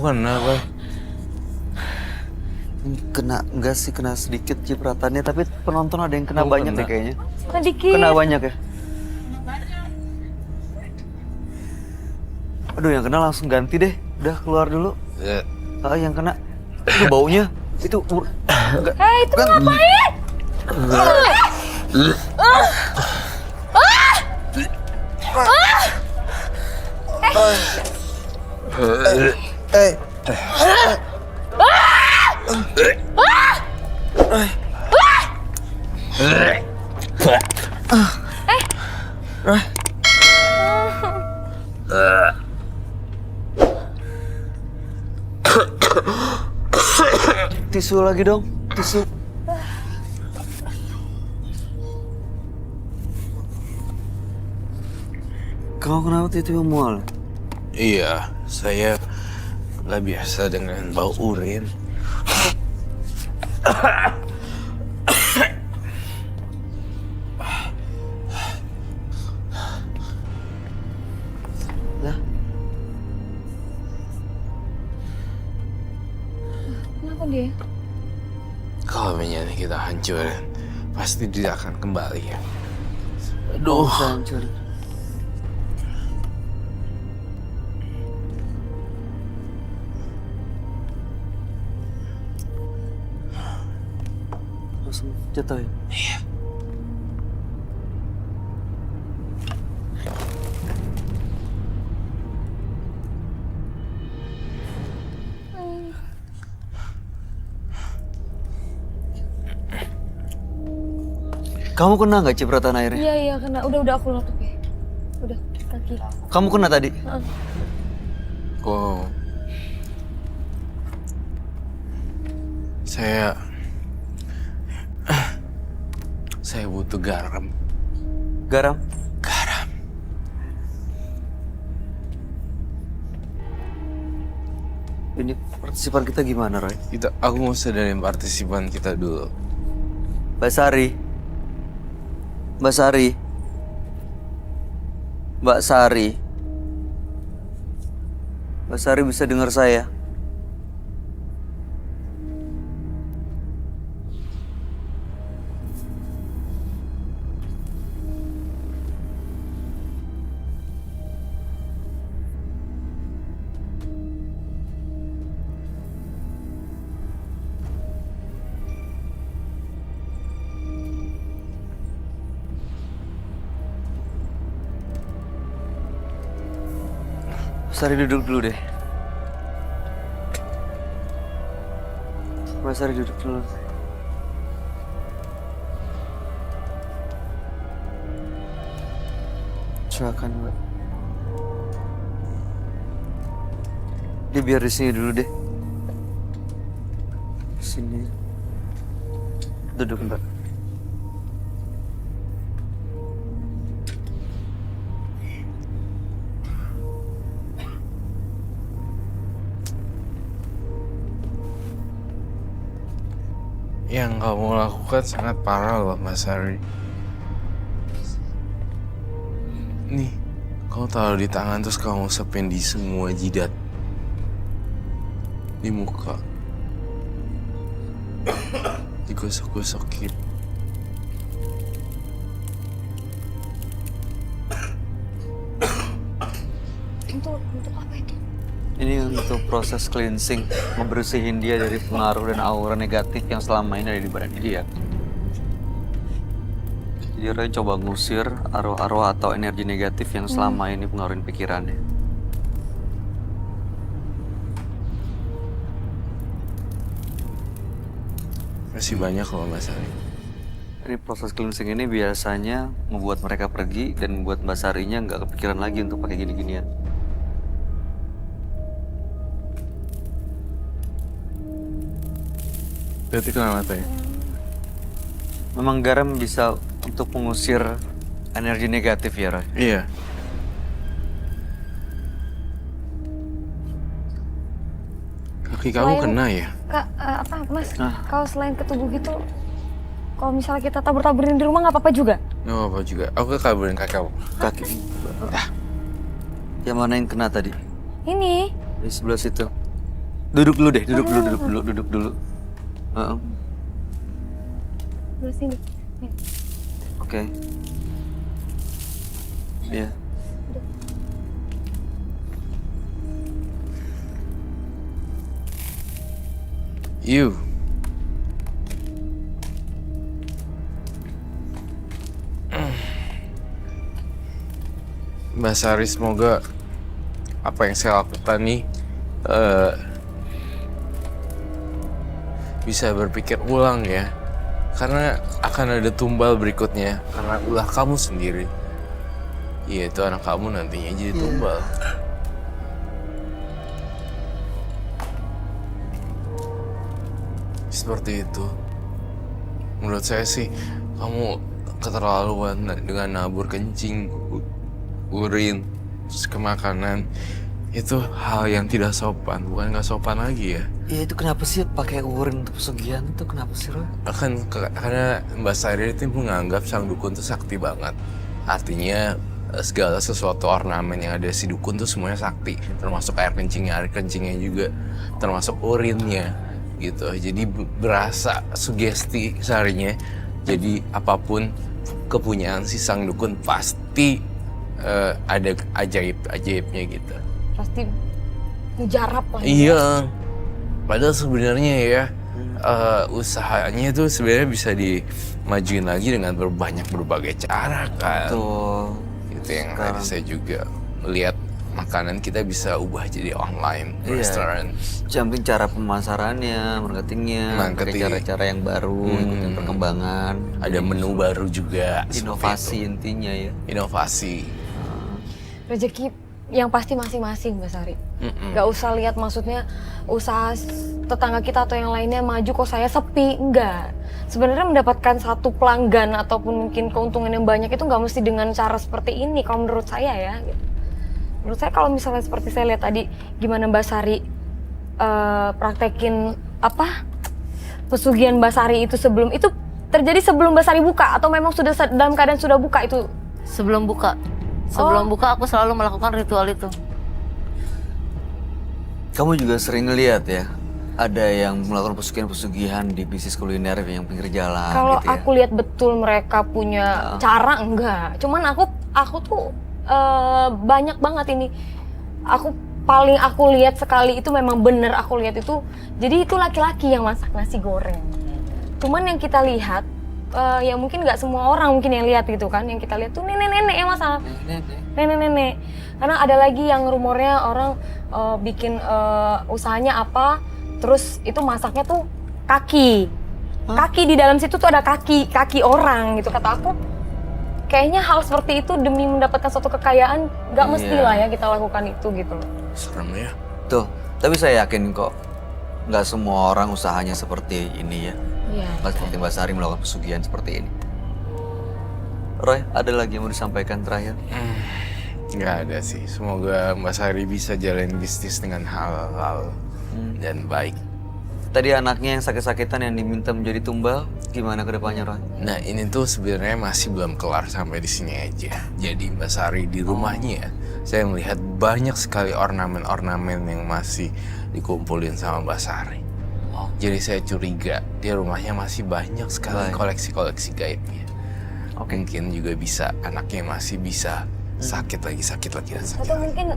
kena, Boy? Kena, enggak sih, kena sedikit cipratannya, tapi penonton ada yang kena banyak deh kayaknya. Sedikit. Kena banyak ya? Aduh, yang kena langsung ganti deh. Udah keluar dulu. Yang kena. Itu baunya. Itu Hei, itu ngapain? Tisu lagi dong, tisu. Kamu kenapa tiba-tiba mual? Iya, saya nggak biasa dengan bau urin. Lah, Kenapa dia? Kalau menyanyi kita hancurin, pasti dia akan kembali ya. aduh, hancur. Langsung jatuh ya? Iya. Kamu kena nggak cipratan airnya? Iya, kena. Udah aku lap ya. Udah, kaki. Kamu kena tadi? Kok saya butuh garam. Garam? Garam. Ini partisipan kita gimana, Roy? Aku mau sadarin partisipan kita dulu. Mbak Sari. Mbak Sari. Mbak Sari. Mbak Sari bisa dengar saya? Mbak Sari duduk dulu deh. Mbak Sari duduk dulu. Silakan, Mbak. Dia biar di sini dulu deh. Sini. Duduk, Mbak. Yang kamu lakukan sangat parah loh, Mas Hari. Nih, kamu taruh di tangan terus kamu usapin di semua jidat. Di muka. Digosok-gosokin. Untuk apa itu? Ini untuk proses cleansing, membersihin dia dari pengaruh dan aura negatif yang selama ini ada di badan dia. Jadi Roy coba ngusir arwah-arwah atau energi negatif yang selama ini pengaruhin pikirannya. Masih banyak loh, Mas Hari. Ini proses cleansing ini biasanya membuat mereka pergi dan membuat Mbak Sarinya nggak kepikiran lagi untuk pakai gini-ginian. Berarti kenapa ya? Memang garam bisa untuk mengusir energi negatif ya, Roy? Iya. Kaki kamu kena ya? Kak, apa Mas? Nah. Kalau selain ke tubuh gitu, kalau misalnya kita tabur-taburin di rumah nggak apa-apa juga? Nggak apa juga. Aku kabarin kaki kamu. Kaki. Yang mana yang kena tadi? Ini. Di sebelah situ. Duduk dulu deh, duduk dulu. Heeh. Terus sini. Nih. Oke. Iya. You. Mbak Sari, semoga apa yang saya lakukan nih bisa berpikir ulang ya. Karena akan ada tumbal berikutnya karena ulah kamu sendiri. Iya, itu anak kamu nantinya jadi tumbal. Seperti itu. Menurut saya sih kamu keterlaluan dengan nabur kencing, urin, terus ke makanan. Itu hal yang tidak sopan, bukan nggak sopan lagi ya. Iya, itu kenapa sih pakai urin untuk pesugihan itu kenapa sih, Roy? Karena Mbak Sari itu menganggap sang dukun itu sakti banget. Artinya segala sesuatu ornamen yang ada si dukun tuh semuanya sakti, termasuk air kencingnya juga, termasuk urinnya gitu. Jadi berasa sugesti Sarinya. Jadi apapun kepunyaan si sang dukun pasti ada ajaibnya gitu. Pasti mujarab lah. Iya. Padahal sebenarnya ya usahanya itu sebenarnya bisa dimajuin lagi dengan berbagai cara kan. Betul. Itu yang tadi saya juga melihat makanan kita bisa ubah jadi online restoran. Yang penting cara pemasarannya, marketingnya, pakai cara-cara yang baru, ikutin perkembangan. Ada menu baru juga. Inovasi intinya ya. Inovasi. Rezeki yang pasti masing-masing, Mbak Sari. Gak usah lihat maksudnya usaha tetangga kita atau yang lainnya maju kok saya sepi, enggak. Sebenarnya mendapatkan satu pelanggan ataupun mungkin keuntungan yang banyak itu nggak mesti dengan cara seperti ini kalau menurut saya ya. Gitu. Menurut saya kalau misalnya seperti saya lihat tadi gimana Mbak Sari praktekin pesugihan Mbak Sari itu sebelum itu terjadi sebelum Mbak Sari buka atau memang sudah dalam keadaan sudah buka itu? Sebelum buka. Sebelum buka aku selalu melakukan ritual itu. Kamu juga sering lihat ya, ada yang melakukan pesugihan-pesugihan di bisnis kuliner yang pinggir jalan. Kalau gitu ya? aku lihat betul mereka punya cara enggak. Cuman aku tuh banyak banget ini. Aku lihat sekali itu memang bener aku lihat itu. Jadi itu laki-laki yang masak nasi goreng. Cuman yang kita lihat ya mungkin nggak semua orang mungkin yang lihat gitu kan. Yang kita lihat tuh nenek-nenek yang masak. Nenek-nenek. Karena ada lagi yang rumornya orang bikin usahanya apa, terus itu masaknya tuh kaki. Kaki di dalam situ tuh ada kaki orang gitu. Kata aku kayaknya hal seperti itu demi mendapatkan suatu kekayaan nggak mesti lah ya kita lakukan itu gitu loh. Serem ya. Tuh, tapi saya yakin kok nggak semua orang usahanya seperti ini ya. Iya. Nggak seperti Mbak Sari melakukan pesugihan seperti ini. Roy, ada lagi yang mau disampaikan terakhir? Nggak ada sih. Semoga Mbak Sari bisa jalan bisnis dengan halal dan baik. Tadi anaknya yang sakit-sakitan yang diminta menjadi tumbal, gimana ke depannya, Roy? Nah, ini tuh sebenarnya masih belum kelar sampai di sini aja. Jadi Mbak Sari di rumahnya, saya melihat banyak sekali ornamen-ornamen yang masih dikumpulin sama Mbak Sari. Jadi saya curiga di rumahnya masih banyak sekali koleksi-koleksi gaibnya. Mungkin juga bisa anaknya masih bisa sakit lagi. Atau mungkin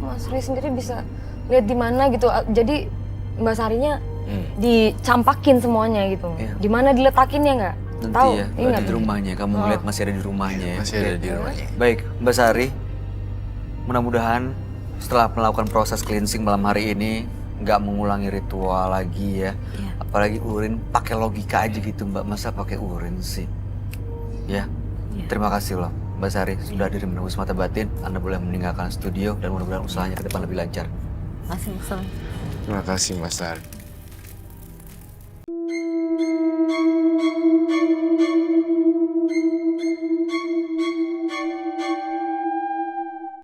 Mas Roy sendiri bisa lihat di mana gitu. Jadi Mbak Sarinya dicampakin semuanya gitu. Iya. Di mana diletakinnya nggak? Nanti Tahu? ya, Ingat di rumahnya. Kamu ngeliat masih ada di rumahnya ya? Masih ada di rumahnya. Baik, Mbak Sari. Mudah-mudahan setelah melakukan proses cleansing malam hari ini nggak mengulangi ritual lagi ya. Apalagi urin, pakai logika aja gitu Mbak. Masa pakai urin sih? Ya. Terima kasih loh Mbak Sari sudah hadir menembus mata batin. Anda boleh meninggalkan studio dan mudah-mudahan usahanya ke depan lebih lancar. Masih. Terima kasih Mas Sari.